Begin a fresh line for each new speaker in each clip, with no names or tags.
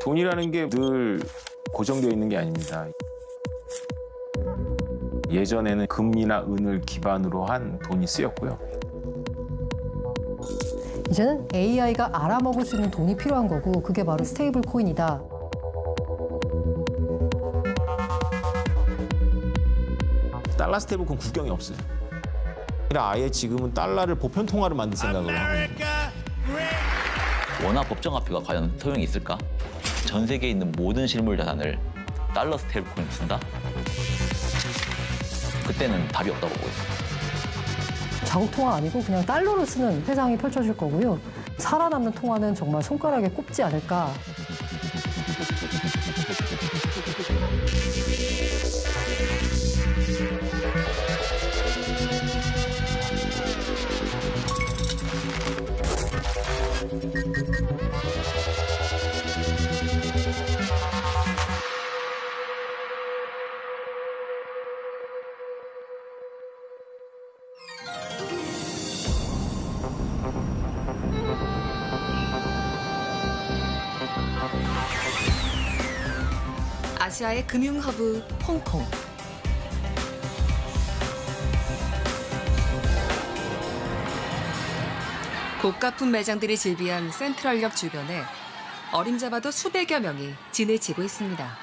돈이라는 게 늘 고정되어 있는 게 아닙니다. 예전에는 금이나 은을 기반으로 한 돈이 쓰였고요.
이제는 AI가 알아먹을 수 있는 돈이 필요한 거고 그게 바로 스테이블 코인이다.
달러 스테이블 코인 국경이 없어요. 아예 지금은 달러를 보편 통화로 만들 생각을 하고 있는 거예요.
원화 법정화폐가 과연 소용이 있을까? 전 세계에 있는 모든 실물 자산을 달러 스테이블 코인에 쓴다? 그때는 답이 없다고 보고 있습니다.
자국 통화 아니고 그냥 달러를 쓰는 세상이 펼쳐질 거고요. 살아남는 통화는 정말 손가락에 꼽지 않을까.
아시아의 금융허브 홍콩. 고가품 매장들이 즐비한 센트럴역 주변에 어림잡아도 수백여 명이 진을 치고 있습니다.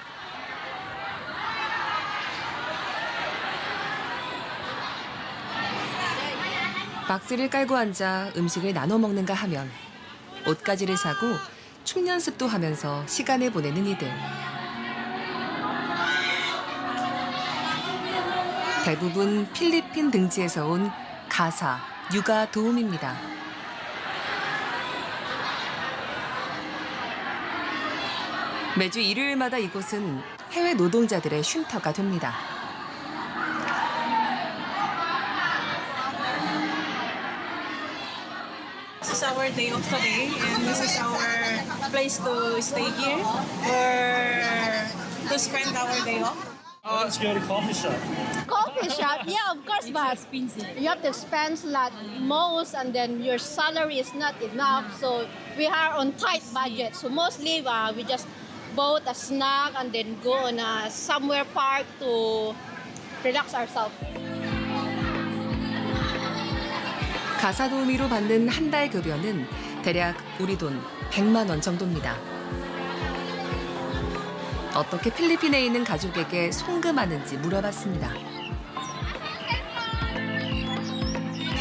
박스를 깔고 앉아 음식을 나눠 먹는가 하면 옷가지를 사고 춤 연습도 하면서 시간을 보내는 이들. 대부분 필리핀 등지에서 온 가사, 육아 도우미입니다. 매주 일요일마다 이곳은 해외 노동자들의 쉼터가 됩니다.
This is our day off today, and this is our place to stay here or to spend our day off.
Let's go to coffee shop.
Coffee shop, yeah, of course, but you have to spend like most, and then your salary is not enough. So we are on tight budget. So mostly we just bought a snack and then go on a somewhere park to relax ourselves.
가사 도우미로 받는 한 달 급여는 대략 우리 돈 100만 원 정도입니다. 어떻게 필리핀에 있는 가족에게 송금하는지 물어봤습니다.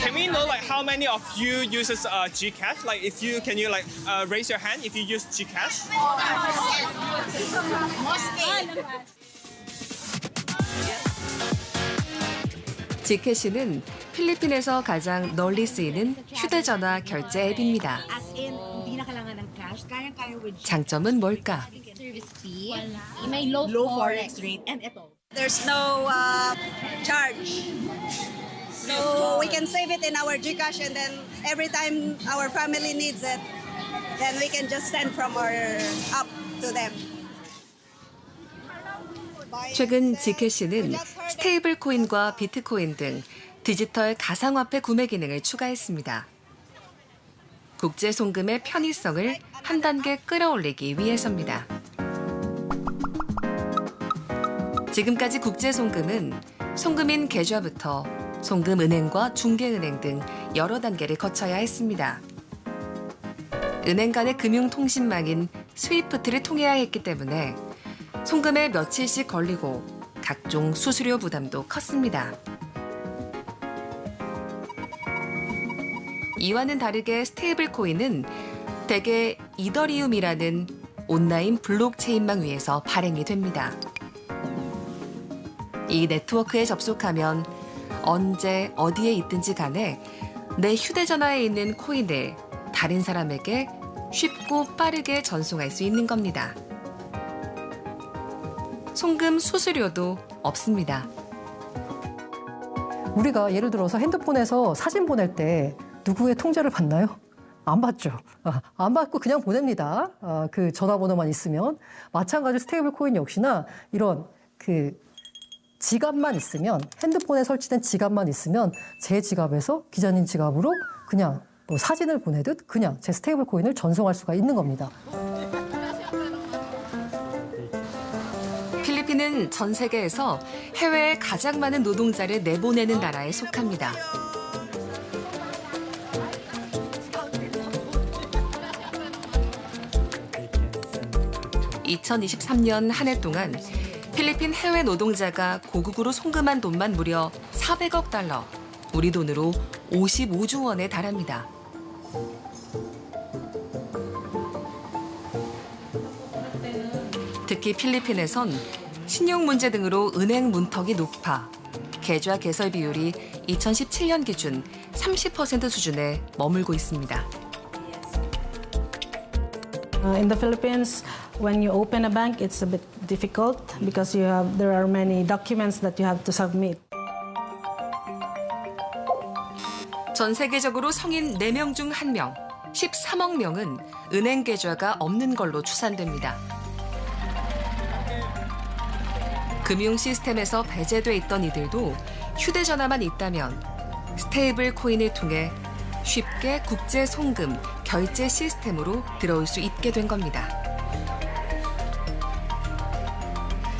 Can we know like how many of you uses GCash? Like if you can you like raise your hand if you use GCash?
지캐시는 필리핀에서 가장 널리 쓰이는 휴대전화 결제 앱입니다. 장점은 뭘까?
Low forex
rate and ito. There's no charge. So we can save it in our GCash, and then every time our family needs it, then we can just send from our app to them.
최근 지캐시는 스테이블 코인과 비트코인 등 디지털 가상화폐 구매 기능을 추가했습니다. 국제 송금의 편의성을 한 단계 끌어올리기 위해서입니다. 지금까지 국제 송금은 송금인 계좌부터 송금은행과 중개은행 등 여러 단계를 거쳐야 했습니다. 은행 간의 금융통신망인 스위프트를 통해야 했기 때문에 송금에 며칠씩 걸리고 각종 수수료 부담도 컸습니다. 이와는 다르게 스테이블 코인은 대개 이더리움이라는 온라인 블록체인망 위에서 발행이 됩니다. 이 네트워크에 접속하면 언제 어디에 있든지 간에 내 휴대전화에 있는 코인을 다른 사람에게 쉽고 빠르게 전송할 수 있는 겁니다. 송금 수수료도 없습니다.
우리가 예를 들어서 핸드폰에서 사진 보낼 때 누구의 통제를 받나요? 안 받죠. 안 받고 그냥 보냅니다. 그 전화번호만 있으면. 마찬가지로 스테이블 코인 역시나 이런 그 지갑만 있으면, 핸드폰에 설치된 지갑만 있으면 제 지갑에서 기자님 지갑으로 그냥 뭐 사진을 보내듯 그냥 제 스테이블 코인을 전송할 수가 있는 겁니다.
필리핀은 전 세계에서 해외에 가장 많은 노동자를 내보내는 나라에 속합니다. (2023년) 한 해 동안 필리핀 해외 노동자가 고국으로 송금한 돈만 무려 400억 달러, 우리 돈으로 55조 원에 달합니다. 특히 필리핀에선 신용 문제 등으로 은행 문턱이 높아 계좌 개설 비율이 2017년 기준 30% 수준에 머물고 있습니다.
In the Philippines, when you open a bank, it's a bit difficult because there are many documents that you have to submit.
전 세계적으로 성인 4명 중 1명, 13억 명은 은행 계좌가 없는 걸로 추산됩니다. 금융 시스템에서 배제돼 있던 이들도 휴대전화만 있다면 스테이블 코인을 통해 쉽게 국제 송금, 결제 시스템으로 들어올 수 있게 된 겁니다.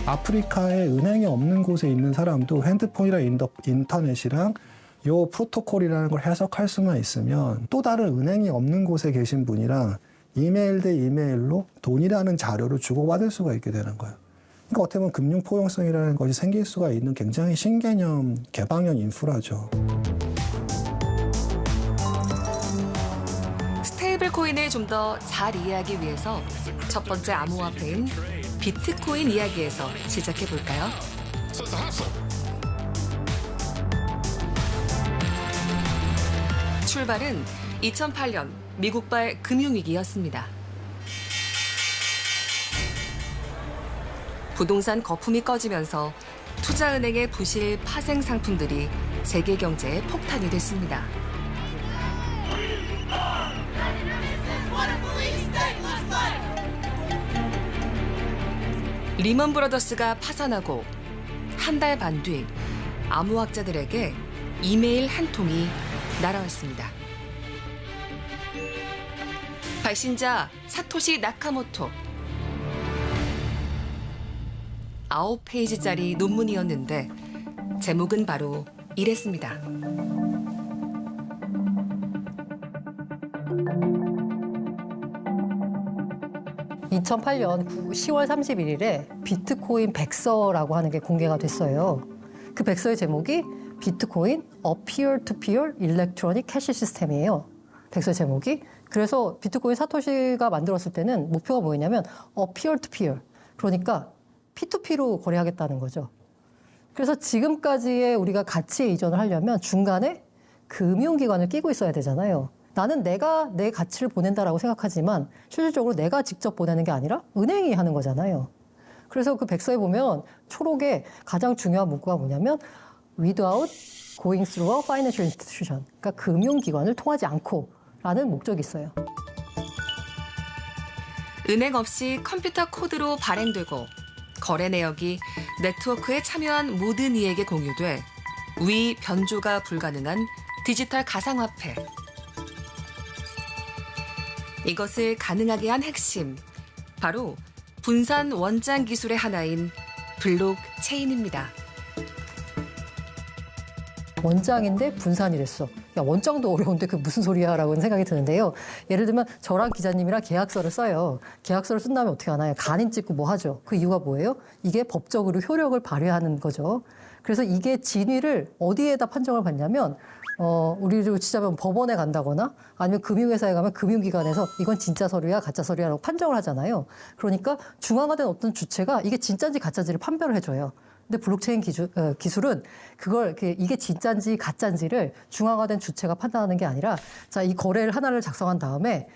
아프리카에 은행이 없는 곳에 있는 사람도 핸드폰이랑 인터넷이랑 요 프로토콜이라는 걸 해석할 수만 있으면 또 다른 은행이 없는 곳에 계신 분이랑 이메일 대 이메일로 돈이라는 자료를 주고받을 수가 있게 되는 거예요. 그러니까 어떻게 보면 금융 포용성이라는 것이 생길 수가 있는 굉장히 신개념 개방형 인프라죠.
스테이블 코인을 좀 더 잘 이해하기 위해서 첫 번째 암호화폐인 비트코인 이야기에서 시작해 볼까요? 출발은 2008년 미국발 금융위기였습니다. 부동산 거품이 꺼지면서 투자은행의 부실 파생 상품들이 세계 경제에 폭탄이 됐습니다. 리먼 브러더스가 파산하고 한 달 반 뒤 암호학자들에게 이메일 한 통이 날아왔습니다. 발신자 사토시 나카모토. 9페이지짜리 논문이었는데 제목은 바로 이랬습니다.
(2008년 10월 31일에) 비트코인 백서라고 하는 게 공개가 됐어요. 그 백서의 제목이 비트코인 A Peer-to-Peer Electronic Cash System이에요. 백서의 제목이. 그래서 비트코인 사토시가 만들었을 때는 목표가 뭐였냐면 Peer-to-Peer, 그러니까 P2P로 거래하겠다는 거죠. 그래서 지금까지의 우리가 가치에 이전을 하려면 중간에 금융기관을 끼고 있어야 되잖아요. 나는 내가 내 가치를 보낸다라고 생각하지만 실질적으로 내가 직접 보내는 게 아니라 은행이 하는 거잖아요. 그래서 그 백서에 보면 초록에 가장 중요한 문구가 뭐냐면 without going through a financial institution, 그러니까 금융기관을 통하지 않고라는 목적이 있어요.
은행 없이 컴퓨터 코드로 발행되고 거래 내역이 네트워크에 참여한 모든 이에게 공유돼 위 변조가 불가능한 디지털 가상화폐. 이것을 가능하게 한 핵심, 바로 분산 원장 기술의 하나인 블록체인입니다.
원장인데 분산이랬어. 야, 원장도 어려운데 그게 무슨 소리야? 라고 생각이 드는데요. 예를 들면 저랑 기자님이랑 계약서를 써요. 계약서를 쓴 다음에 어떻게 하나요? 간인 찍고 뭐 하죠? 그 이유가 뭐예요? 이게 법적으로 효력을 발휘하는 거죠. 그래서 이게 진위를 어디에다 판정을 받냐면 우리도 치자면 법원에 간다거나 아니면 금융회사에 가면 금융기관에서 이건 진짜 서류야 가짜 서류야라고 판정을 하잖아요. 그러니까 중앙화된 어떤 주체가 이게 진짜인지 가짜인지를 판별을 해줘요. 근데 블록체인 기술은 그걸 이게 진짜인지 가짜인지를 중앙화된 주체가 판단하는 게 아니라 자, 이 거래를 하나를 작성한 다음에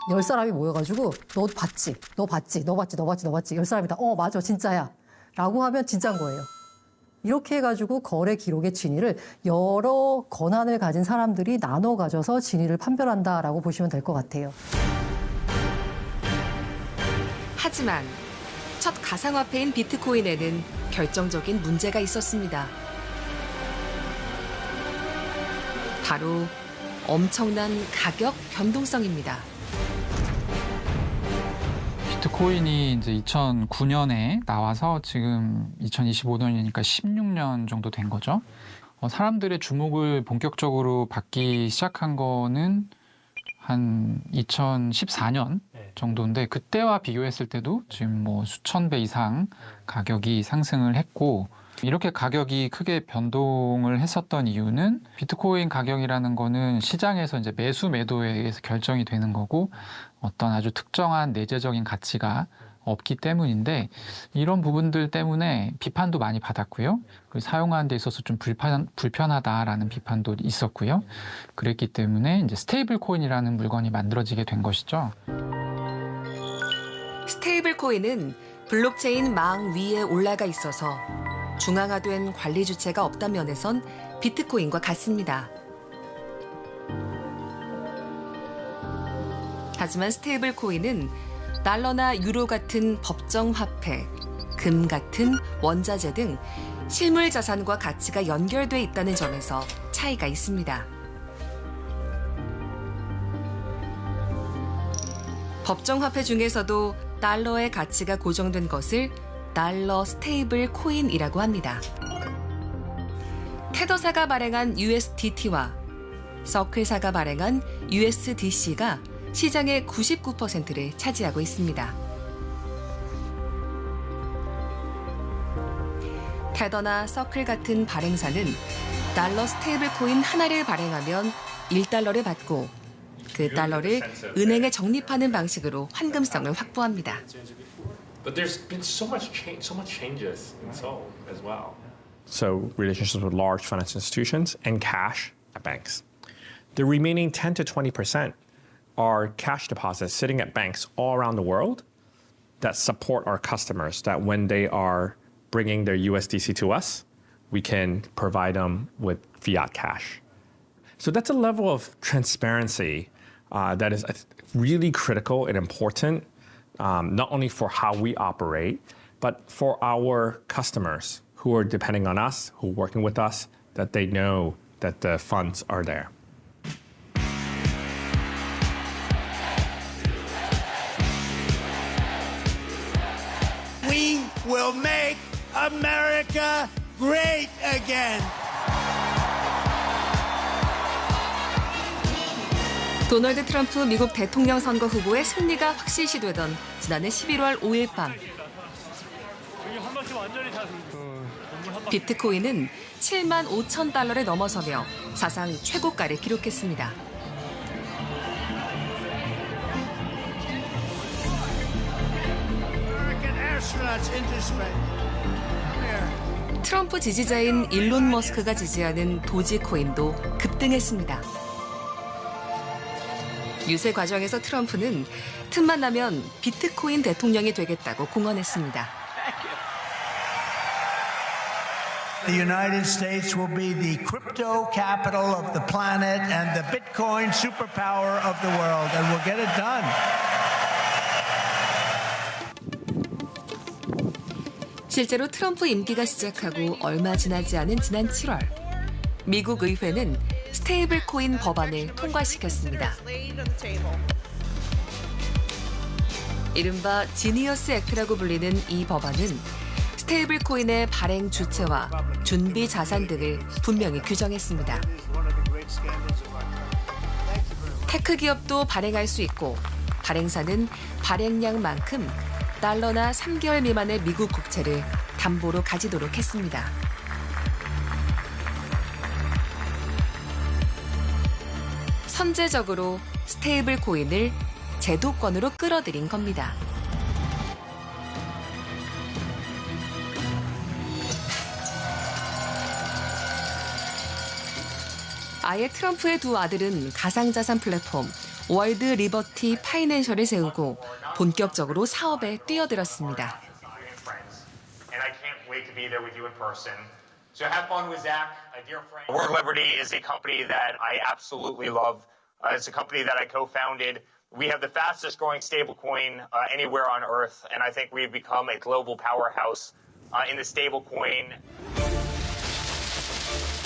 10사람이 모여가지고 너 봤지? 너 봤지? 너 봤지? 너 봤지? 너 봤지? 10사람이 다 맞아 진짜야. 라고 하면 진짜인 거예요. 이렇게 해가지고 거래 기록의 진위를 여러 권한을 가진 사람들이 나눠 가져서 진위를 판별한다라고 보시면 될 것 같아요.
하지만 첫 가상화폐인 비트코인에는 결정적인 문제가 있었습니다. 바로 엄청난 가격 변동성입니다.
비트코인이 이제 2009년에 나와서 지금 2025년이니까 16년 정도 된 거죠. 사람들의 주목을 본격적으로 받기 시작한 거는 한 2014년 정도인데 그때와 비교했을 때도 지금 뭐 수천 배 이상 가격이 상승을 했고 이렇게 가격이 크게 변동을 했었던 이유는 비트코인 가격이라는 거는 시장에서 이제 매수 매도에 의해서 결정이 되는 거고 어떤 아주 특정한 내재적인 가치가 없기 때문인데 이런 부분들 때문에 비판도 많이 받았고요. 그리고 사용하는 데 있어서 좀 불편하다라는 비판도 있었고요. 그랬기 때문에 이제 스테이블 코인이라는 물건이 만들어지게 된 것이죠.
스테이블 코인은 블록체인 망 위에 올라가 있어서 중앙화된 관리 주체가 없다는 면에선 비트코인과 같습니다. 하지만 스테이블 코인은 달러나 유로 같은 법정 화폐, 금 같은 원자재 등 실물 자산과 가치가 연결돼 있다는 점에서 차이가 있습니다. 법정 화폐 중에서도 달러의 가치가 고정된 것을 달러 스테이블 코인이라고 합니다. 테더사가 발행한 USDT와 서클사가 발행한 USDC가 시장의 99%를 차지하고 있습니다. 테더나 서클 같은 발행사는 달러 스테이블 코인 하나를 발행하면 1달러를 받고 그 달러를 은행에 적립하는 방식으로 환금성을 확보합니다.
But there's been so much changes in Seoul as well.
So relationships with large financial institutions and cash at banks. The remaining 10 to 20% are cash deposits sitting at banks all around the world that support our customers, that when they are bringing their USDC to us, we can provide them with fiat cash. So that's a level of transparency that is really critical and important. Not only for how we operate, but for our customers who are depending on us, who are working with us, that they know that the funds are there.
We will make America great again.
도널드 트럼프 미국 대통령 선거 후보의 승리가 확실시되던 지난해 11월 5일 밤. 비트코인은 7만 5천 달러를 넘어서며 사상 최고가를 기록했습니다. 트럼프 지지자인 일론 머스크가 지지하는 도지코인도 급등했습니다. 유세 과정에서 트럼프는 틈만 나면 비트코인 대통령이 되겠다고 공언했습니다.
The United States will be the crypto capital of the planet and the Bitcoin superpower of the world, and we'll get it done.
실제로 트럼프 임기가 시작하고 얼마 지나지 않은 지난 7월, 미국 의회는 스테이블 코인 법안을 통과시켰습니다. 이른바 지니어스 액트라고 불리는 이 법안은 스테이블 코인의 발행 주체와 준비 자산 등을 분명히 규정했습니다. 테크 기업도 발행할 수 있고 발행사는 발행량만큼 달러나 3개월 미만의 미국 국채를 담보로 가지도록 했습니다. 선제적으로 스테이블 코인을 제도권으로 끌어들인 겁니다. 아예 트럼프의 두 아들은 가상자산 플랫폼 월드 리버티 파이낸셜을 세우고 본격적으로 사업에 뛰어들었습니다.
And I can't
wait to be there with you in person. So have fun with Zach, a dear friend. World Liberty is a company that I absolutely love. It's a company that I co-founded. We have the fastest growing stablecoin anywhere on earth, and I think we've become a global powerhouse in the stablecoin.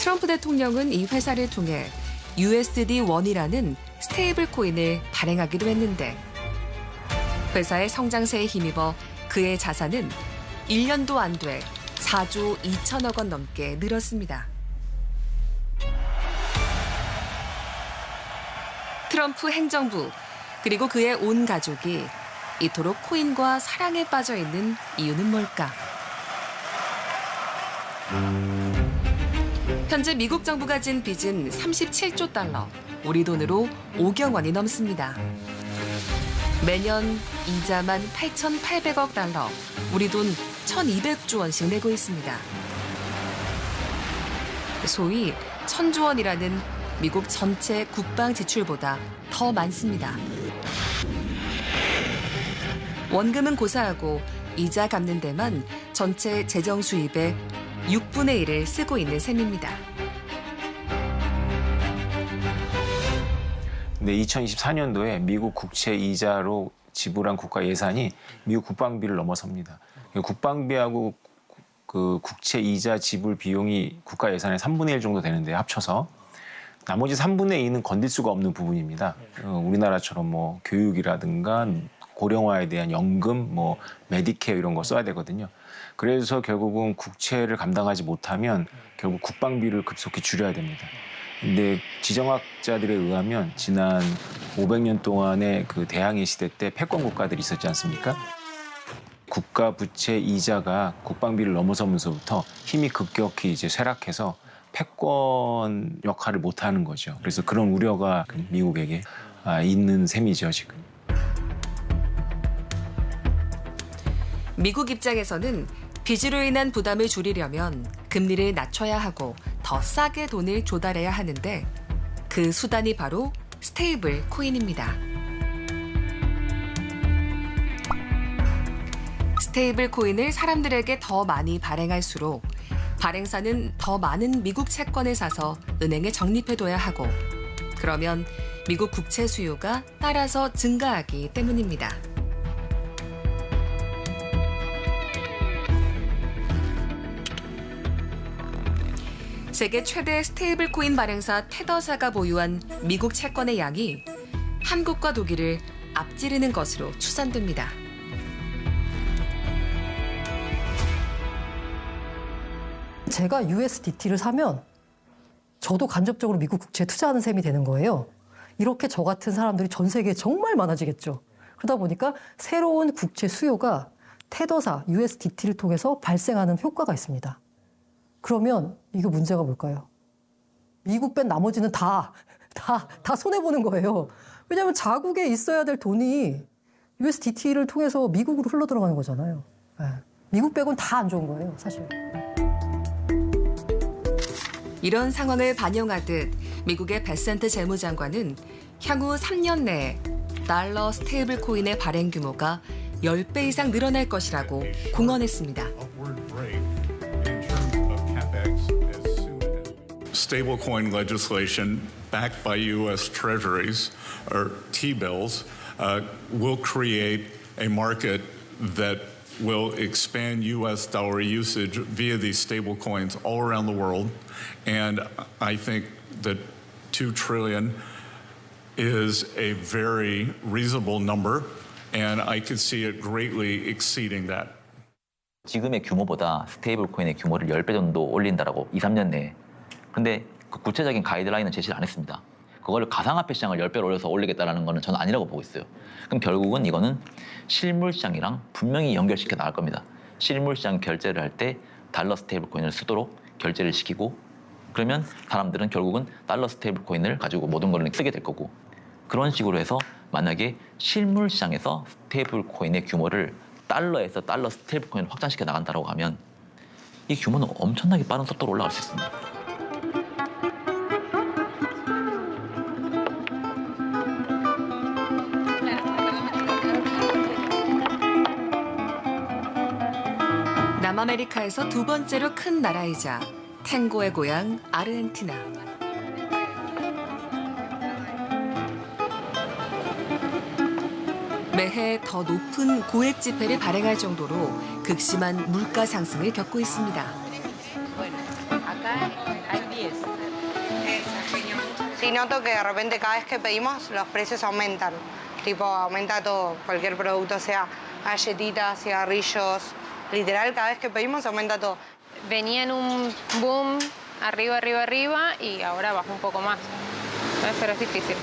트럼프 대통령은 이 회사를 통해 USD1이라는 스테이블 코인을 발행하기도 했는데 회사의 성장세에 힘입어 그의 자산은 1년도 안 돼 4조 2천억 원 넘게 늘었습니다. 트럼프 행정부 그리고 그의 온 가족이 이토록 코인과 사랑에 빠져 있는 이유는 뭘까? 현재 미국 정부가 진 빚은 37조 달러, 우리 돈으로 5경 원이 넘습니다. 매년 이자만 8,800억 달러, 우리 돈 1,200조 원씩 내고 있습니다. 소위 1,000조 원이라는 미국 전체 국방 지출보다 더 많습니다. 원금은 고사하고 이자 갚는 데만 전체 재정 수입의 6분의 1을 쓰고 있는 셈입니다.
근데 2024년도에 미국 국채 이자로 지불한 국가 예산이 미국 국방비를 넘어섭니다. 국방비하고 그 국채 이자 지불 비용이 국가 예산의 3분의 1 정도 되는데 합쳐서 나머지 3분의 2는 건들 수가 없는 부분입니다. 우리나라처럼 뭐 교육이라든가 고령화에 대한 연금, 뭐 메디케어 이런 거 써야 되거든요. 그래서 결국은 국채를 감당하지 못하면 결국 국방비를 급속히 줄여야 됩니다. 근데 지정학자들에 의하면 지난 500년 동안의 그 대항해 시대 때 패권 국가들이 있었지 않습니까? 국가 부채 이자가 국방비를 넘어서면서부터 힘이 급격히 이제 쇠락해서 패권 역할을 못하는 거죠. 그래서 그런 우려가 미국에게 있는 셈이죠, 지금.
미국 입장에서는 빚으로 인한 부담을 줄이려면 금리를 낮춰야 하고 더 싸게 돈을 조달해야 하는데 그 수단이 바로 스테이블 코인입니다. 스테이블 코인을 사람들에게 더 많이 발행할수록 발행사는 더 많은 미국 채권을 사서 은행에 적립해둬야 하고 그러면 미국 국채 수요가 따라서 증가하기 때문입니다. 세계 최대 스테이블 코인 발행사 테더사가 보유한 미국 채권의 양이 한국과 독일을 앞지르는 것으로 추산됩니다.
제가 USDT를 사면 저도 간접적으로 미국 국채에 투자하는 셈이 되는 거예요. 이렇게 저 같은 사람들이 전 세계에 정말 많아지겠죠. 그러다 보니까 새로운 국채 수요가 테더사, USDT를 통해서 발생하는 효과가 있습니다. 그러면 이거 문제가 뭘까요? 미국 뺀 나머지는 다 손해보는 거예요. 왜냐하면 자국에 있어야 될 돈이 USDT를 통해서 미국으로 흘러들어가는 거잖아요. 네. 미국 빼고는 다 안 좋은 거예요, 사실.
이런 상황을 반영하듯 미국의 베센트 재무장관은 향후 3년 내에 달러 스테이블 코인의 발행 규모가 10배 이상 늘어날 것이라고 공언했습니다.
Stablecoin legislation backed by U.S. Treasuries or T-bills will create a market that will expand U.S. dollar usage via these stablecoins all around the world. And I think that $2 trillion is a very reasonable number, and I could see it greatly exceeding that.
지금의 규모보다 스테이블 코인의 규모를 10배 정도 올린다라고 2, 3년 내에. 근데 그 구체적인 가이드라인은 제시를 안 했습니다. 그거를 가상화폐 시장을 10배로 올려서 올리겠다는 거는 저는 아니라고 보고 있어요. 그럼 결국은 이거는 실물 시장이랑 분명히 연결시켜 나갈 겁니다. 실물 시장 결제를 할 때 달러 스테이블 코인을 쓰도록 결제를 시키고 그러면 사람들은 결국은 달러 스테이블 코인을 가지고 모든 걸 쓰게 될 거고 그런 식으로 해서 만약에 실물 시장에서 스테이블 코인의 규모를 달러에서 달러 스테이블 코인을 확장시켜 나간다고 하면 이 규모는 엄청나게 빠른 속도로 올라갈 수 있습니다.
남아메리카에서 두 번째로 큰 나라이자 탱고의 고향 아르헨티나. 매해 더 높은 고액 지폐를 발행할 정도로 극심한 물가 상승을 겪고 있습니다.
Sí noto que de repente cada vez que pedimos los precios aumentan. Tipo, aumenta todo, cualquier producto, sea galletitas, cigarrillos. Literal, cada vez que pedimos aumenta todo.
Venía en un boom arriba, arriba, arriba y ahora baja un poco más. Pero es difícil.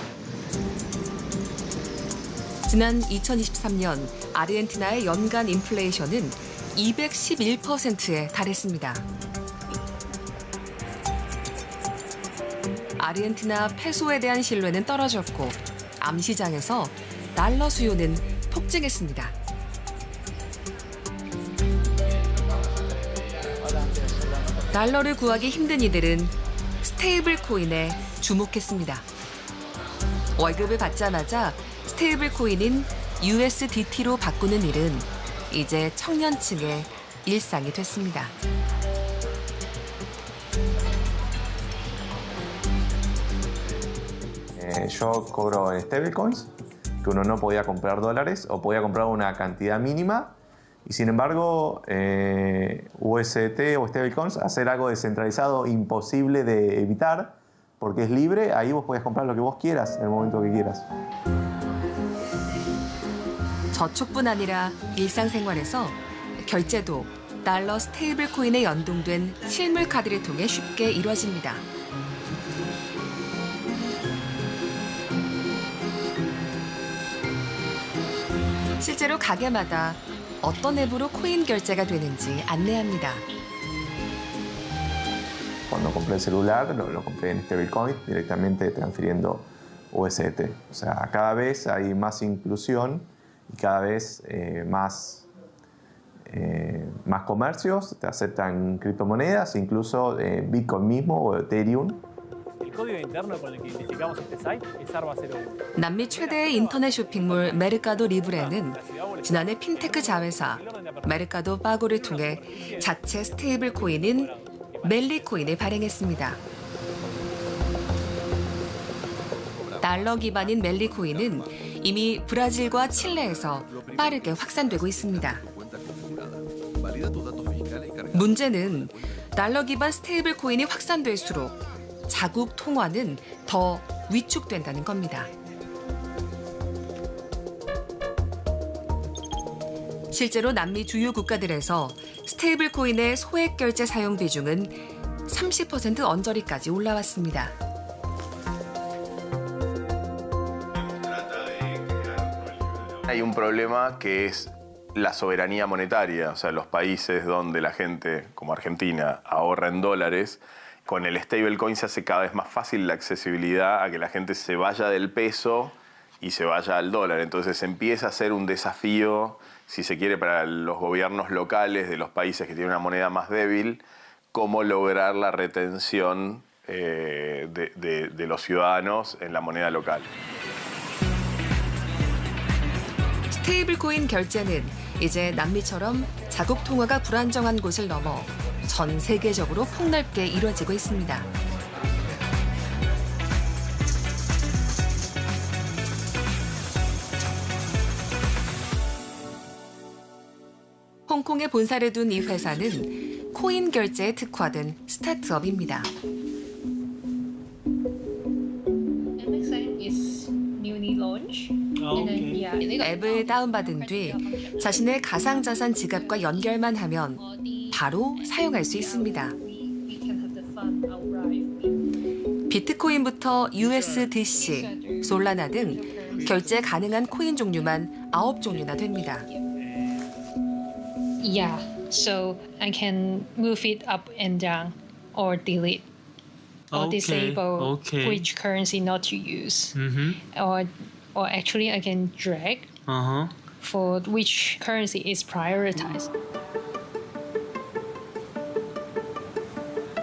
지난 2023년 아르헨티나의 연간 인플레이션은 211%에 달했습니다. 아르헨티나 페소에 대한 신뢰는 떨어졌고 암시장에서 달러 수요는 폭증했습니다. 달러를 구하기 힘든 이들은 스테이블 코인에 주목했습니다. 월급을 받자마자 스테이블 코인인 USDT로 바꾸는 일은 이제 청년층의 일상이 됐습니다.
Yo cobro en stablecoins, que uno no podía comprar dólares o podía comprar una cantidad mínima. Y sin embargo, USDT o stablecoins, hacer algo descentralizado imposible de evitar, porque es libre, ahí vos podés comprar lo que vos quieras en el momento que quieras.
저축뿐 아니라 일상생활에서 결제도 달러 스테이블 코인에 연동된 실물 카드를 통해 쉽게 이루어집니다. 실제로 가게마다 어떤 앱으로 코인 결제가 되는지 안내합니다.
Cuando compré el celular, lo compré en stablecoin, directamente transfiriendo USDT. O sea, cada vez hay más inclusión y cada vez más comercios te aceptan criptomonedas, incluso Bitcoin mismo o Ethereum.
El código interno con el que identificamos este site es ARBA01.
남미 최대의 인터넷 쇼핑몰 메르카도 리브레는 지난해 핀테크 자회사 메르카도 파고를 통해 자체 스테이블 코인인 멜리 코인을 발행했습니다. 달러 기반인 멜리 코인은 이미 브라질과 칠레에서 빠르게 확산되고 있습니다. 문제는 달러 기반 스테이블 코인이 확산될수록 자국 통화는 더 위축된다는 겁니다. 실제로 남미 주요 국가들에서 스테이블 코인의 소액 결제 사용 비중은 30% 언저리까지 올라왔습니다.
Hay un problema que es la soberanía monetaria, o sea, los países donde la gente, como Argentina, ahorra en dólares, con el stablecoin se hace cada vez más fácil la accesibilidad a que la gente se vaya del peso y se vaya al dólar. Entonces empieza a ser un desafío, si se quiere, para los gobiernos locales de los países que tienen una moneda más débil, cómo lograr la retención de los ciudadanos en la moneda local.
스테이블 코인 결제는 이제 남미처럼 자국 통화가 불안정한 곳을 넘어 전 세계적으로 폭넓게 이루어지고 있습니다. 홍콩에 본사를 둔 이 회사는 코인 결제에 특화된 스타트업입니다. 앱을 다운받은 뒤 자신의 가상자산 지갑과 연결만 하면 바로 사용할 수 있습니다. 비트코인부터 USDC, 솔라나 등 결제 가능한 코인 종류만 9종류나 됩니다.
Yeah, so I can move it up and down or delete or disable which currency not to use. Or actually I can drag for which currency is prioritized.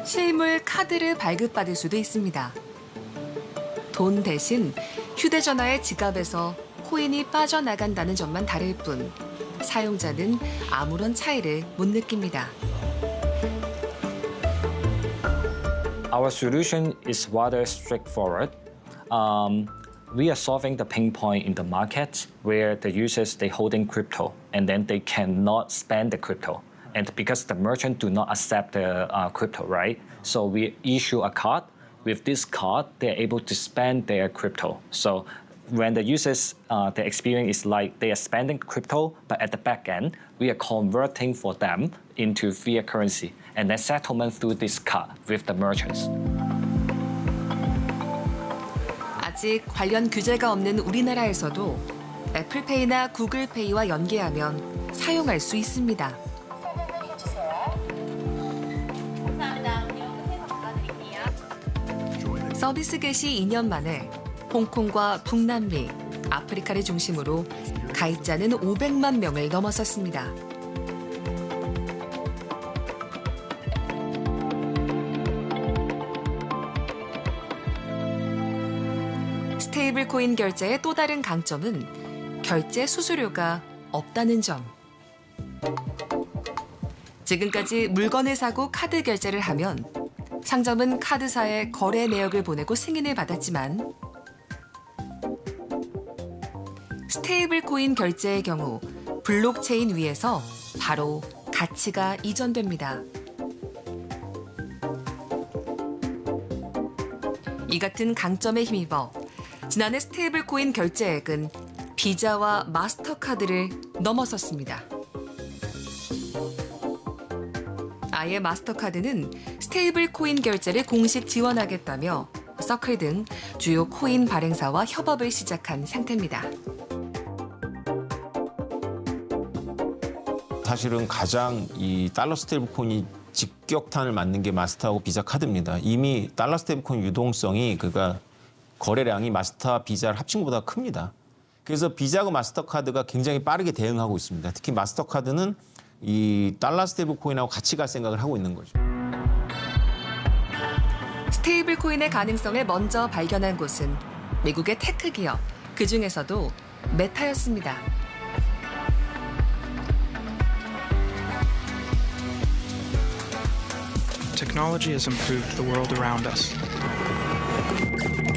실물 카드를 발급받을 수도 있습니다. 돈 대신 휴대전화의 지갑에서 코인이 빠져나간다는 점만 다를 뿐 사용자는 아무런 차이를 못 느낍니다.
Our solution is rather straightforward. We are solving the pain point in the market where the users they holding crypto and then they cannot spend the crypto, and because the merchant do not accept the crypto, right? So we issue a card. With this card, they're able to spend their crypto. So when the users, the experience is like they are spending crypto, but at the back end, we are converting for them into fiat currency and then settlement through this card with the merchants.
아직 관련 규제가 없는 우리나라에서도 애플페이나 구글페이와 연계하면 사용할 수 있습니다. 서비스 개시 2년 만에 홍콩과 북남미, 아프리카를 중심으로 가입자는 500만 명을 넘어섰습니다. 스테이블 코인 결제의 또 다른 강점은 결제 수수료가 없다는 점. 지금까지 물건을 사고 카드 결제를 하면 상점은 카드사에 거래 내역을 보내고 승인을 받았지만 스테이블 코인 결제의 경우 블록체인 위에서 바로 가치가 이전됩니다. 이 같은 강점에 힘입어 지난해 스테이블 코인 결제액은 비자와 마스터카드를 넘어섰습니다. 아예 마스터카드는 스테이블 코인 결제를 공식 지원하겠다며 서클 등 주요 코인 발행사와 협업을 시작한 상태입니다.
사실은 가장 이 달러 스테이블 코인이 직격탄을 맞는 게 마스터하고 비자 카드입니다. 이미 달러 스테이블 코인 유동성이 그러니까 거래량이 마스터 비자를 합친 것보다 큽니다. 그래서 비자하고 마스터카드가 굉장히 빠르게 대응하고 있습니다. 특히 마스터카드는 이 달러 스테이블 코인하고 같이 갈 생각을 하고 있는 거죠.
스테이블 코인의 가능성을 먼저 발견한 곳은 미국의 테크 기업, 그중에서도 메타였습니다.
Technology has improved the world around us.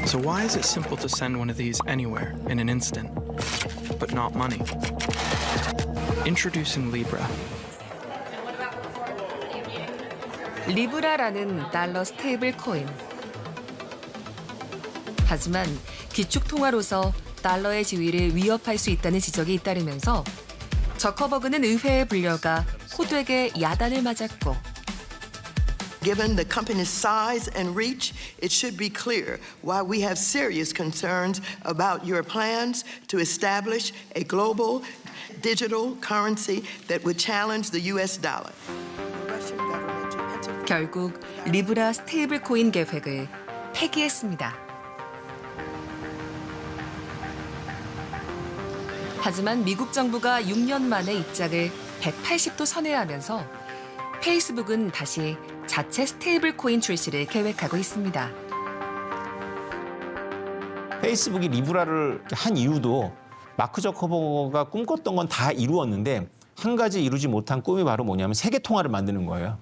So why is it simple to send one of these anywhere in an instant, but not money? Introducing Libra.
리브라라는 달러 스테이블 코인. 하지만 기축통화로서 달러의 지위를 위협할 수 있다는 지적이 잇따르면서 저커버그는 의회에 불려가 호되게 야단을 맞았고
Given the company's size and reach, it should be clear why we have serious concerns about your plans to establish a global digital currency that would challenge the US dollar.
결국 리브라 스테이블 코인 계획을 폐기했습니다. 하지만 미국 정부가 6년 만에 입장을 180도 선회하면서 페이스북은 다시 자체 스테이블 코인 출시를 계획하고 있습니다.
페이스북이 리브라를 한 이유도 마크 저커버그가 꿈꿨던 건 다 이루었는데 한 가지 이루지 못한 꿈이 바로 뭐냐면 세계 통화를 만드는 거예요.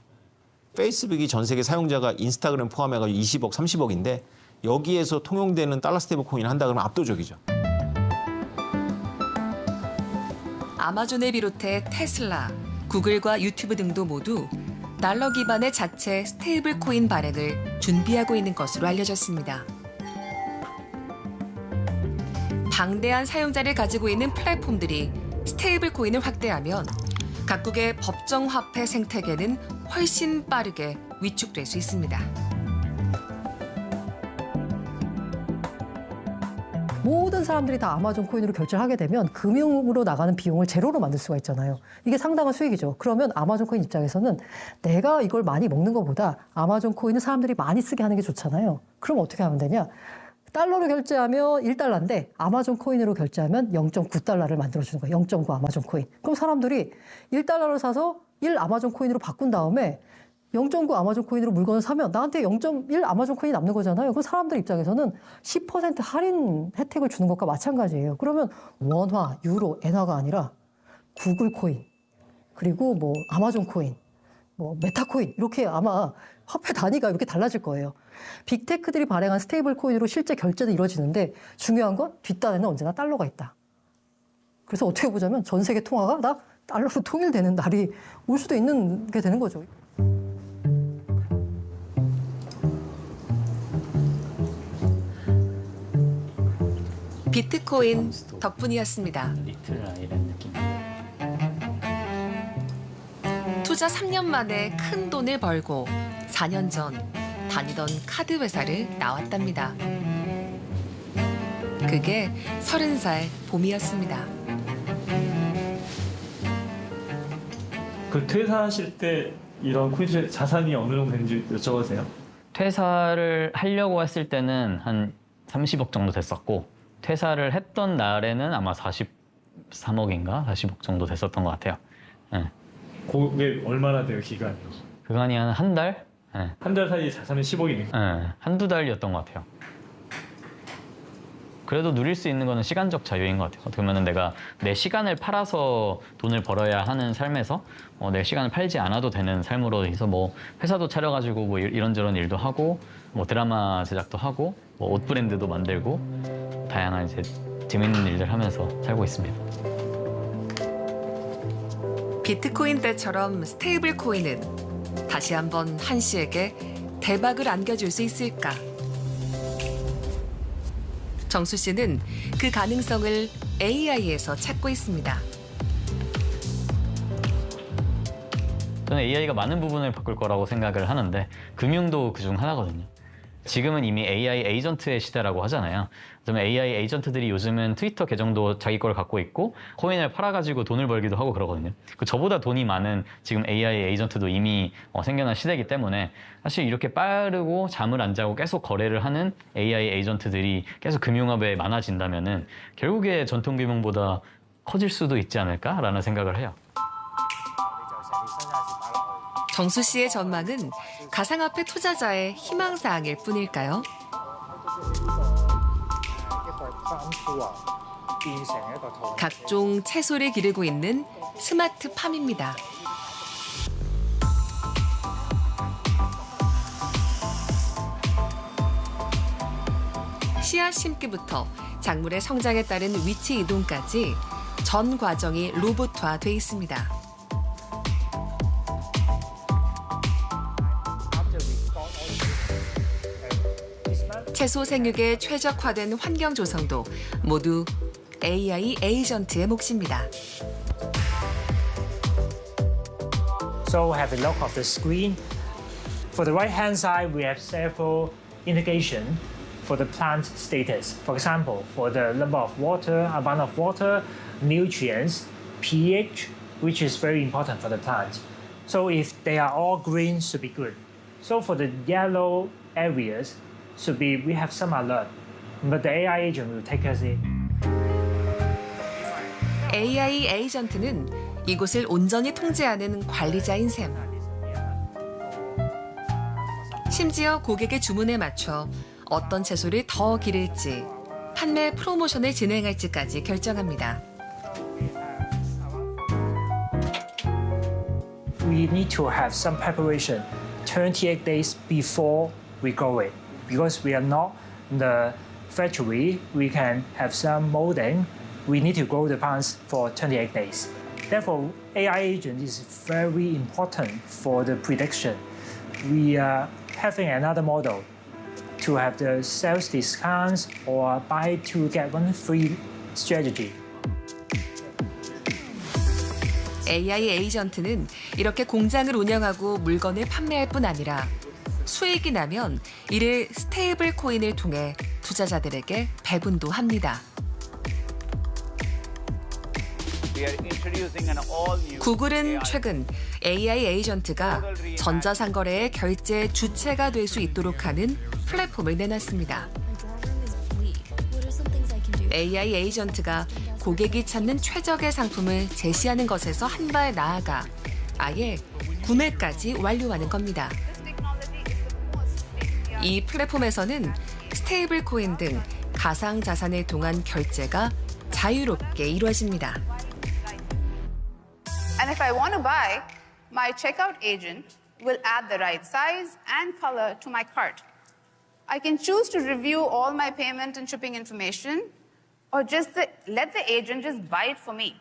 페이스북이 전 세계 사용자가 인스타그램 포함해가지고 20억, 30억인데 여기에서 통용되는 달러 스테이블 코인을 한다 그러면 압도적이죠.
아마존을 비롯해 테슬라, 구글과 유튜브 등도 모두 달러 기반의 자체 스테이블 코인 발행을 준비하고 있는 것으로 알려졌습니다. 방대한 사용자를 가지고 있는 플랫폼들이 스테이블 코인을 확대하면 각국의 법정 화폐 생태계는 훨씬 빠르게 위축될 수 있습니다.
모든 사람들이 다 아마존 코인으로 결제를 하게 되면 금융으로 나가는 비용을 제로로 만들 수가 있잖아요. 이게 상당한 수익이죠. 그러면 아마존 코인 입장에서는 내가 이걸 많이 먹는 것보다 아마존 코인을 사람들이 많이 쓰게 하는 게 좋잖아요. 그럼 어떻게 하면 되냐? 달러로 결제하면 1달러인데 아마존 코인으로 결제하면 0.9달러를 만들어주는 거예요. 0.9 아마존 코인. 그럼 사람들이 1달러를 사서 1 아마존 코인으로 바꾼 다음에 0.9 아마존 코인으로 물건을 사면 나한테 0.1 아마존 코인이 남는 거잖아요. 그럼 사람들 입장에서는 10% 할인 혜택을 주는 것과 마찬가지예요. 그러면 원화, 유로, 엔화가 아니라 구글 코인, 그리고 뭐 아마존 코인, 뭐 메타 코인 이렇게 아마 화폐 단위가 이렇게 달라질 거예요. 빅테크들이 발행한 스테이블 코인으로 실제 결제도 이루어지는데 중요한 건 뒷단에는 언제나 달러가 있다. 그래서 어떻게 보자면 전 세계 통화가 다 달러로 통일되는 날이 올 수도 있는 게 되는 거죠.
비트코인 덕분이었습니다. 투자 3년 만에 큰 돈을 벌고 4년 전 다니던 카드 회사를 나왔답니다. 그게 30살 봄이었습니다.
그 퇴사하실 때 이런 코인 자산이 어느 정도 되는지 여쭤봐도 돼요?
퇴사를 하려고 했을 때는 한 30억 정도 됐었고 퇴사를 했던 날에는 아마 43억인가 40억 정도 됐었던 것 같아요. 네.
그게 얼마나 돼요, 기간이?
그간이 한 달? 네.
한 달 사이에 자산이 10억이니까?
네. 한두 달이었던 것 같아요. 그래도 누릴 수 있는 거는 시간적 자유인 것 같아요. 어떻게 보면 내가 내 시간을 팔아서 돈을 벌어야 하는 삶에서 내 시간을 팔지 않아도 되는 삶으로 해서 뭐 회사도 차려가지고 뭐 이런저런 일도 하고 뭐 드라마 제작도 하고 뭐 옷 브랜드도 만들고 다양한 이제 재밌는 일들 하면서 살고 있습니다.
비트코인 때처럼 스테이블 코인은 다시 한번 한 씨에게 대박을 안겨줄 수 있을까? 정수 씨는 그 가능성을 AI에서 찾고 있습니다.
저는 AI가 많은 부분을 바꿀 거라고 생각을 하는데 금융도 그중 하나거든요. 지금은 이미 AI 에이전트의 시대라고 하잖아요. 그러면 AI 에이전트들이 요즘은 트위터 계정도 자기 걸 갖고 있고 코인을 팔아가지고 돈을 벌기도 하고 그러거든요. 저보다 돈이 많은 지금 AI 에이전트도 이미 생겨난 시대이기 때문에 사실 이렇게 빠르고 잠을 안 자고 계속 거래를 하는 AI 에이전트들이 계속 금융업에 많아진다면은 결국에 전통 금융보다 커질 수도 있지 않을까라는 생각을 해요.
정수 씨의 전망은 가상화폐 투자자의 희망사항일 뿐일까요? 각종 채소를 기르고 있는 스마트팜입니다. 씨앗 심기부터 작물의 성장에 따른 위치 이동까지 전 과정이 로봇화돼 있습니다. 채소 생육에 최적화된 환경 조성도 모두 AI 에이전트의 몫입니다.
So have a look of the screen. For the right-hand side, we have several indications for the plant status. For example, for the number of water, amount of water, nutrients, pH, which is very important for the plant. So if they are all green, should be good. So for the yellow areas, should be we have some alert, but the AI agent will take us in.
AI 에이전트는 이곳을 온전히 통제하는 관리자인 셈. 심지어 고객의 주문에 맞춰 어떤 채소를 더 기를지, 판매 프로모션을 진행할지까지 결정합니다.
We need to have some preparation 28 days before we grow it. Because we are not the factory, we can have some molding. We need to grow the plants for 28 days. Therefore, AI agent is very important for the prediction. We are having another model to have the sales discounts or buy two get one free strategy.
AI 에이전트는 이렇게 공장을 운영하고 물건을 판매할 뿐 아니라 수익이 나면 이를 스테이블 코인을 통해 투자자들에게 배분도 합니다. 구글은 최근 AI 에이전트가 전자상거래의 결제 주체가 될 수 있도록 하는 플랫폼을 내놨습니다. AI 에이전트가 고객이 찾는 최적의 상품을 제시하는 것에서 한 발 나아가 아예 구매까지 완료하는 겁니다. 이 플랫폼에서는 스테이블 코인 등 가상 자산을 통한 결제가 자유롭게 이루어집니다.
And if I want to buy, my checkout agent will add the right size and color to my cart. I can choose to review all my payment and shipping information, or just let the agent just buy it for me.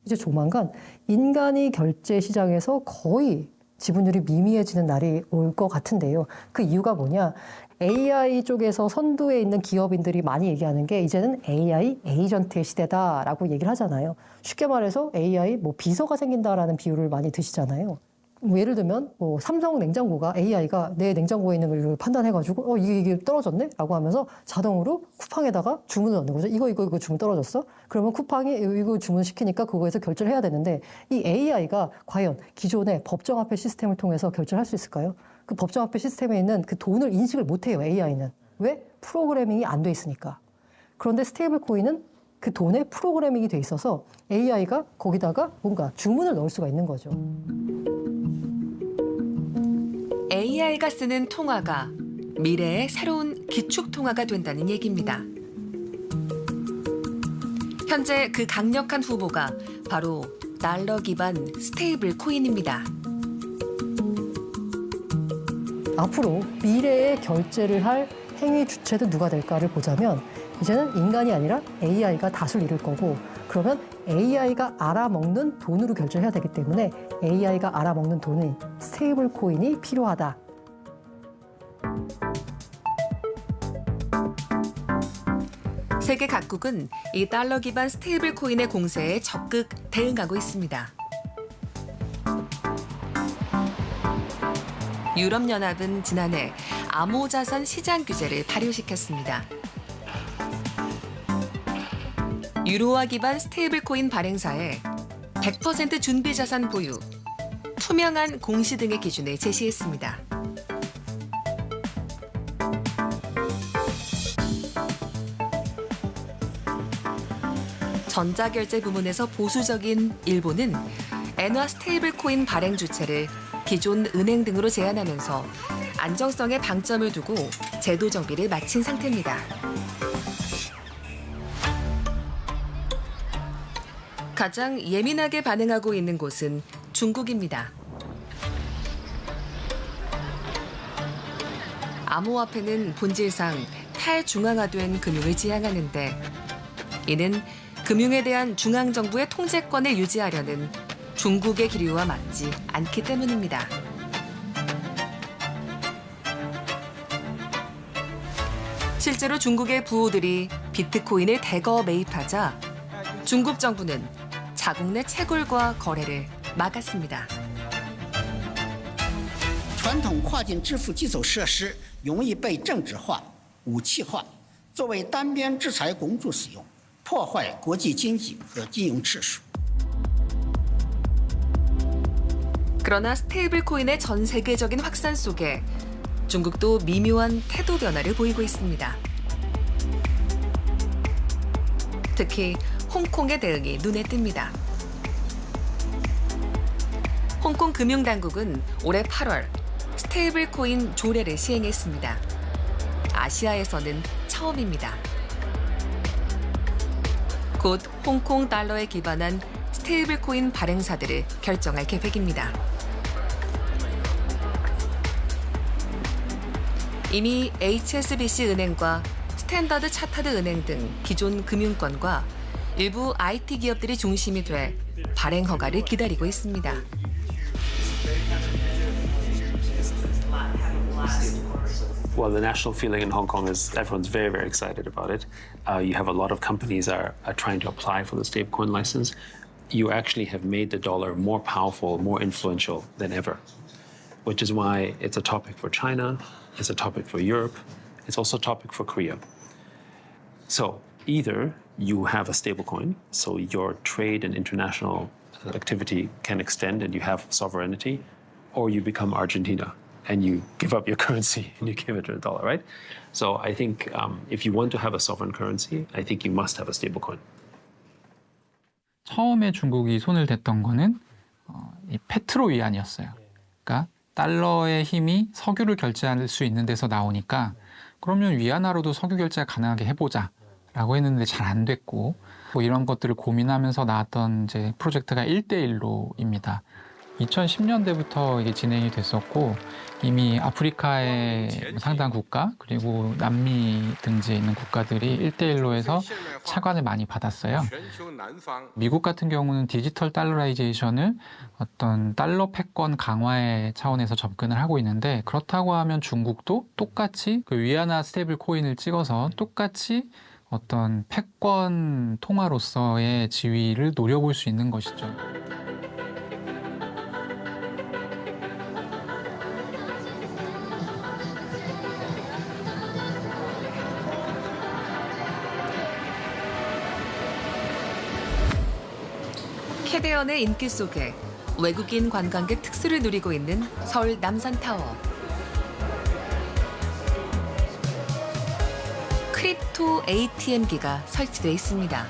이제 조만간 인간이 결제 시장에서 거의 지분율이 미미해지는 날이 올 것 같은데요. 그 이유가 뭐냐? AI 쪽에서 선두에 있는 기업인들이 많이 얘기하는 게 이제는 AI 에이전트의 시대다라고 얘기를 하잖아요. 쉽게 말해서 AI 비서가 생긴다라는 비유를 많이 드시잖아요. 예를 들면 삼성 냉장고가 AI가 내 냉장고에 있는 걸 판단해가지고 이게 떨어졌네? 라고 하면서 자동으로 쿠팡에다가 주문을 넣는 거죠. 이거 주문 떨어졌어? 그러면 쿠팡이 이거 주문시키니까 그거에서 결제를 해야 되는데 이 AI가 과연 기존의 법정화폐 시스템을 통해서 결제를 할 수 있을까요? 그 법정화폐 시스템에 있는 그 돈을 인식을 못해요, AI는. 왜? 프로그래밍이 안 돼 있으니까. 그런데 스테이블 코인은 그 돈에 프로그래밍이 돼 있어서 AI가 거기다가 뭔가 주문을 넣을 수가 있는 거죠.
AI가 쓰는 통화가 미래의 새로운 기축 통화가 된다는 얘기입니다. 현재 그 강력한 후보가 바로 달러 기반 스테이블 코인입니다.
앞으로 미래에 결제를 할 행위 주체도 누가 될까를 보자면 이제는 인간이 아니라 AI가 다수를 이룰 거고 그러면 AI가 알아먹는 돈으로 결제해야 되기 때문에 AI가 알아먹는 돈인 스테이블 코인이 필요하다.
세계 각국은 이 달러 기반 스테이블 코인의 공세에 적극 대응하고 있습니다. 유럽연합은 지난해 암호자산 시장 규제를 발효시켰습니다. 유로화 기반 스테이블 코인 발행사에 100% 준비자산 보유, 투명한 공시 등의 기준을 제시했습니다. 전자결제 부문에서 보수적인 일본은 엔화 스테이블 코인 발행 주체를 기존 은행 등으로 제한하면서 안정성에 방점을 두고 제도 정비를 마친 상태입니다. 가장 예민하게 반응하고 있는 곳은 중국입니다. 암호화폐는 본질상 탈중앙화된 금융을 지향하는데 이는 금융에 대한 중앙정부의 통제권을 유지하려는 중국의 기류와 맞지 않기 때문입니다. 실제로 중국의 부호들이 비트코인을 대거 매입하자 중국 정부는 자국 내 채굴과 거래를 막았습니다.
传统跨境支付基础设施容易被政治化、武器化，作为单边制裁工具使用，破坏国际经济和金融秩序。
그러나 스테이블 코인의 전 세계적인 확산 속에 중국도 미묘한 태도 변화를 보이고 있습니다. 특히 홍콩의 대응이 눈에 띕니다. 홍콩 금융당국은 올해 8월 스테이블 코인 조례를 시행했습니다. 아시아에서는 처음입니다. 곧 홍콩 달러에 기반한 스테이블 코인 발행사들을 결정할 계획입니다. 이미 HSBC 은행과 스탠더드 차타드 은행 등 기존 금융권과 일부 IT 기업들이 중심이 돼 발행 허가를 기다리고 있습니다.
Well, the national feeling in Hong Kong is everyone's very, very excited about it. You have a lot of companies are trying to apply for the stablecoin license. You actually have made the dollar more powerful, more influential than ever, which is why it's a topic for China, it's a topic for Europe, it's also a topic for Korea. So either you have a stablecoin, so your trade and international activity can extend and you have sovereignty, or you become Argentina and you give up your currency and you give it to the dollar, right? So I think if you want to have a sovereign currency, I think you must have a stablecoin.
처음에 중국이 손을 댔던 거는 이 페트로 위안이었어요. 그러니까 달러의 힘이 석유를 결제할 수 있는 데서 나오니까 그러면 위안화로도 석유 결제가 가능하게 해보자라고 했는데 잘 안 됐고 뭐 이런 것들을 고민하면서 나왔던 이제 프로젝트가 1대1로입니다. 2010년대부터 이게 진행이 됐었고 이미 아프리카의 상당 국가 그리고 남미 등지에 있는 국가들이 1대1로 해서 차관을 많이 받았어요. 미국 같은 경우는 디지털 달러라이제이션을 어떤 달러 패권 강화의 차원에서 접근을 하고 있는데 그렇다고 하면 중국도 똑같이 그 위안화 스테이블 코인을 찍어서 똑같이 어떤 패권 통화로서의 지위를 노려볼 수 있는 것이죠.
캐대언의 인기 속에 외국인 관광객 특수를 누리고 있는 서울 남산타워. 크립토 ATM기가 설치되어 있습니다.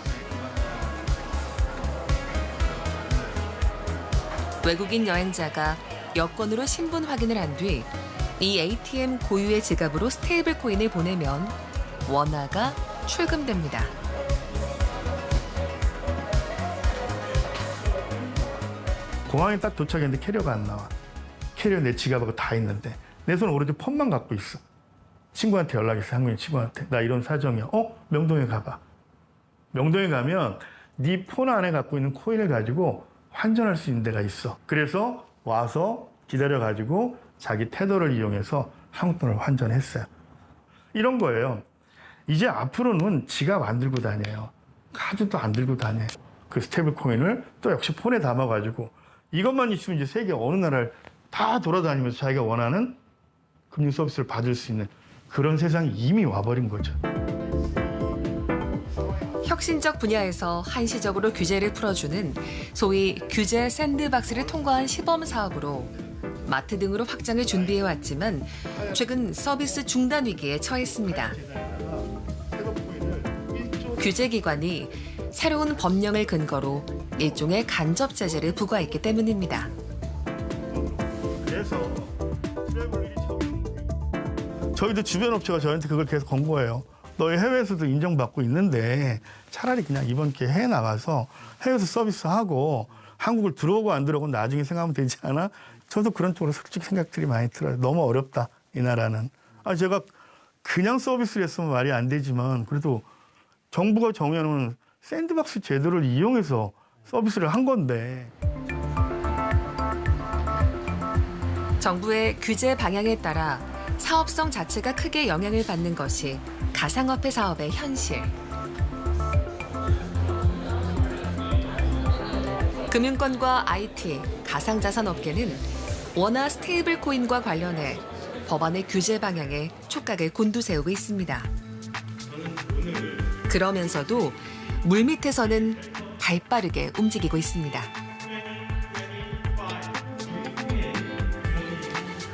외국인 여행자가 여권으로 신분 확인을 한 뒤 이 ATM 고유의 지갑으로 스테이블 코인을 보내면 원화가 출금됩니다.
공항에 딱 도착했는데 캐리어가 안 나와. 캐리어 내 지갑하고 다 있는데 내 손 오른쪽 폰만 갖고 있어. 친구한테 연락했어. 한국인 친구한테. 나 이런 사정이야. 명동에 가봐. 명동에 가면 네 폰 안에 갖고 있는 코인을 가지고 환전할 수 있는 데가 있어. 그래서 와서 기다려가지고 자기 테더를 이용해서 한국 돈을 환전했어요. 이런 거예요. 이제 앞으로는 지갑 안 들고 다녀요. 카드도 안 들고 다녀요. 그 스테이블 코인을 또 역시 폰에 담아가지고 이것만 있으면 이제 세계 어느 나라를 다 돌아다니면서 자기가 원하는 금융 서비스를 받을 수 있는 그런 세상이 이미 와버린 거죠.
혁신적 분야에서 한시적으로 규제를 풀어주는 소위 규제 샌드박스를 통과한 시범 사업으로 마트 등으로 확장을 준비해왔지만 최근 서비스 중단 위기에 처했습니다. 규제기관이 새로운 법령을 근거로 일종의 간접 제재를 부과했기 때문입니다.
그래서 저희도 주변 업체가 저한테 그걸 계속 건 거예요. 너희 해외에서도 인정받고 있는데 차라리 그냥 이번 기회에 해외 나가서 해외에서 서비스하고 한국을 들어오고 안 들어오고 나중에 생각하면 되지 않아? 저도 그런 쪽으로 솔직히 생각들이 많이 들어요. 너무 어렵다, 이 나라는. 제가 그냥 서비스를 했으면 말이 안 되지만 그래도 정부가 정해놓은 샌드박스 제도를 이용해서 서비스를 한 건데.
정부의 규제 방향에 따라 사업성 자체가 크게 영향을 받는 것이 가상화폐 사업의 현실. 금융권과 IT, 가상자산 업계는 원화 스테이블 코인과 관련해 법안의 규제 방향에 촉각을 곤두세우고 있습니다. 그러면서도 물밑에서는 발빠르게 움직이고 있습니다.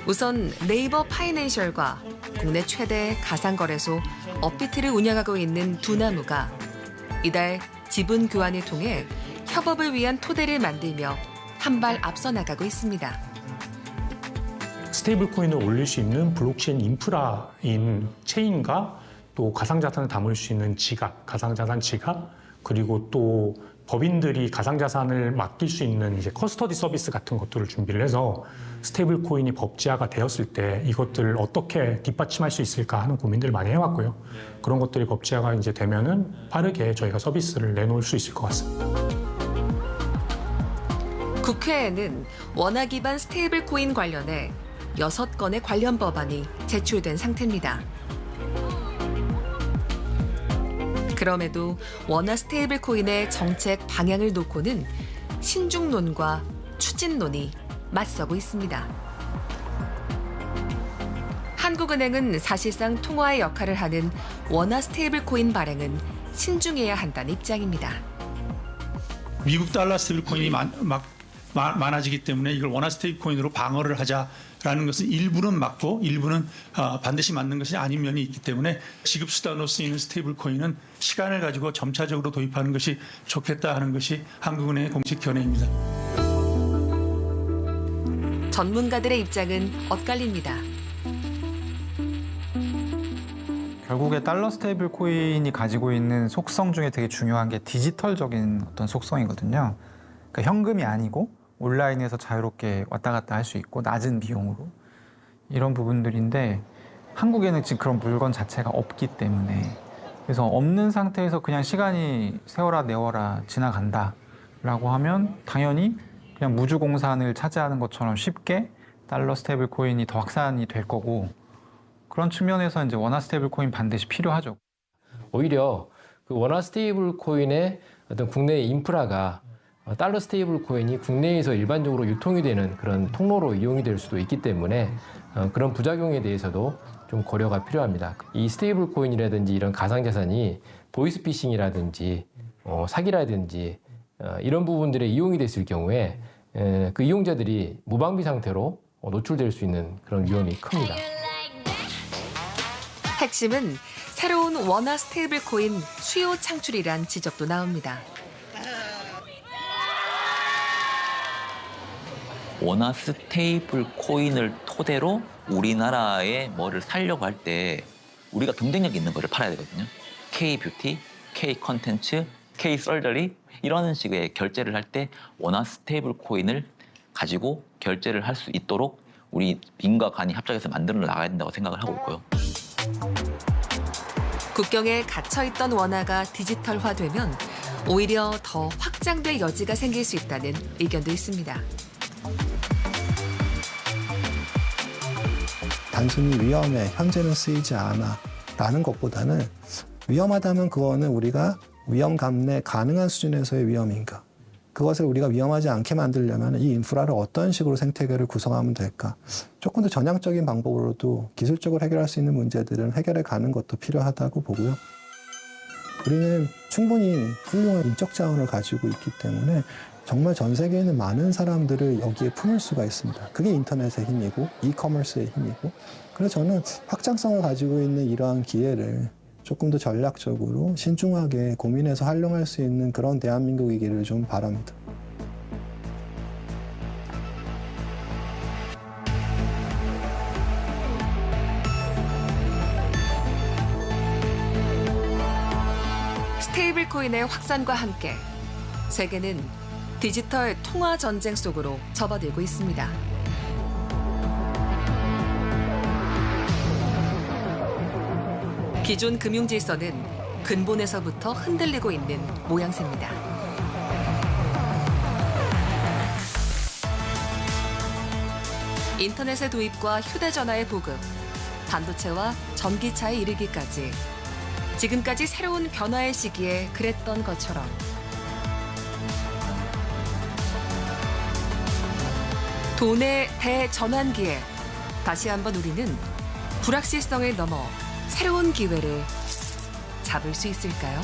우선 네이버 파이낸셜과 국내 최대 가상거래소 업비트를 운영하고 있는 두나무가 이달 지분 교환을 통해 협업을 위한 토대를 만들며 한 발 앞서 나가고 있습니다.
스테이블 코인을 올릴 수 있는 블록체인 인프라인 체인과 또 가상자산을 담을 수 있는 지갑, 가상자산 지갑, 그리고 또 법인들이 가상자산을 맡길 수 있는 이제 커스터디 서비스 같은 것들을 준비를 해서 스테이블 코인이 법제화가 되었을 때 이것들을 어떻게 뒷받침할 수 있을까 하는 고민들을 많이 해왔고요. 그런 것들이 법제화가 이제 되면은 빠르게 저희가 서비스를 내놓을 수 있을 것 같습니다.
국회에는 원화 기반 스테이블 코인 관련해 6건의 관련 법안이 제출된 상태입니다. 그럼에도 원화 스테이블 코인의 정책 방향을 놓고는 신중론과 추진론이 맞서고 있습니다. 한국은행은 사실상 통화의 역할을 하는 원화 스테이블 코인 발행은 신중해야 한다는 입장입니다.
미국 달러 스테이블 코인이 많아지기 때문에 이걸 원화 스테이블 코인으로 방어를 하자라는 것은 일부는 맞고 일부는 반드시 맞는 것이 아닌 면이 있기 때문에 지급 수단으로 쓰이는 스테이블 코인은 시간을 가지고 점차적으로 도입하는 것이 좋겠다 하는 것이 한국은행의 공식 견해입니다.
전문가들의 입장은 엇갈립니다.
결국에 달러 스테이블 코인이 가지고 있는 속성 중에 되게 중요한 게 디지털적인 어떤 속성이거든요. 그러니까 현금이 아니고 온라인에서 자유롭게 왔다 갔다 할 수 있고 낮은 비용으로 이런 부분들인데 한국에는 지금 그런 물건 자체가 없기 때문에 그래서 없는 상태에서 그냥 시간이 세월아 내월아 지나간다라고 하면 당연히 그냥 무주공산을 차지하는 것처럼 쉽게 달러 스테이블 코인이 더 확산이 될 거고 그런 측면에서 이제 원화 스테이블 코인 반드시 필요하죠.
오히려 그 원화 스테이블 코인의 어떤 국내 인프라가 달러 스테이블 코인이 국내에서 일반적으로 유통이 되는 그런 통로로 이용이 될 수도 있기 때문에 그런 부작용에 대해서도 좀 고려가 필요합니다. 이 스테이블 코인이라든지 이런 가상자산이 보이스피싱이라든지 사기라든지 이런 부분들에 이용이 됐을 경우에 그 이용자들이 무방비 상태로 노출될 수 있는 그런 위험이 큽니다.
핵심은 새로운 원화 스테이블 코인 수요 창출이란 지적도 나옵니다.
원화 스테이블 코인을 토대로 우리나라에 뭐를 살려고 할 때 우리가 경쟁력 있는 거를 팔아야 되거든요. K-뷰티, K-컨텐츠, K-설저리 이런 식의 결제를 할 때 원화 스테이블 코인을 가지고 결제를 할 수 있도록 우리 민과 간이 합작해서 만들어 나가야 된다고 생각을 하고 있고요.
국경에 갇혀있던 원화가 디지털화되면 오히려 더 확장될 여지가 생길 수 있다는 의견도 있습니다.
단순히 위험해, 현재는 쓰이지 않아 라는 것보다는 위험하다면 그거는 우리가 위험 감내 가능한 수준에서의 위험인가, 그것을 우리가 위험하지 않게 만들려면 이 인프라를 어떤 식으로 생태계를 구성하면 될까, 조금 더 전향적인 방법으로도 기술적으로 해결할 수 있는 문제들은 해결해 가는 것도 필요하다고 보고요. 우리는 충분히 훌륭한 인적 자원을 가지고 있기 때문에 정말 전 세계에 있는 많은 사람들을 여기에 품을 수가 있습니다. 그게 인터넷의 힘이고 이커머스의 힘이고, 그래서 저는 확장성을 가지고 있는 이러한 기회를 조금 더 전략적으로 신중하게 고민해서 활용할 수 있는 그런 대한민국이기를 좀 바랍니다.
스테이블 코인의 확산과 함께 세계는 디지털 통화 전쟁 속으로 접어들고 있습니다. 기존 금융 질서는 근본에서부터 흔들리고 있는 모양새입니다. 인터넷의 도입과 휴대전화의 보급, 반도체와 전기차에 이르기까지 지금까지 새로운 변화의 시기에 그랬던 것처럼 돈의 대전환기에 다시 한번 우리는 불확실성을 넘어 새로운 기회를 잡을 수 있을까요?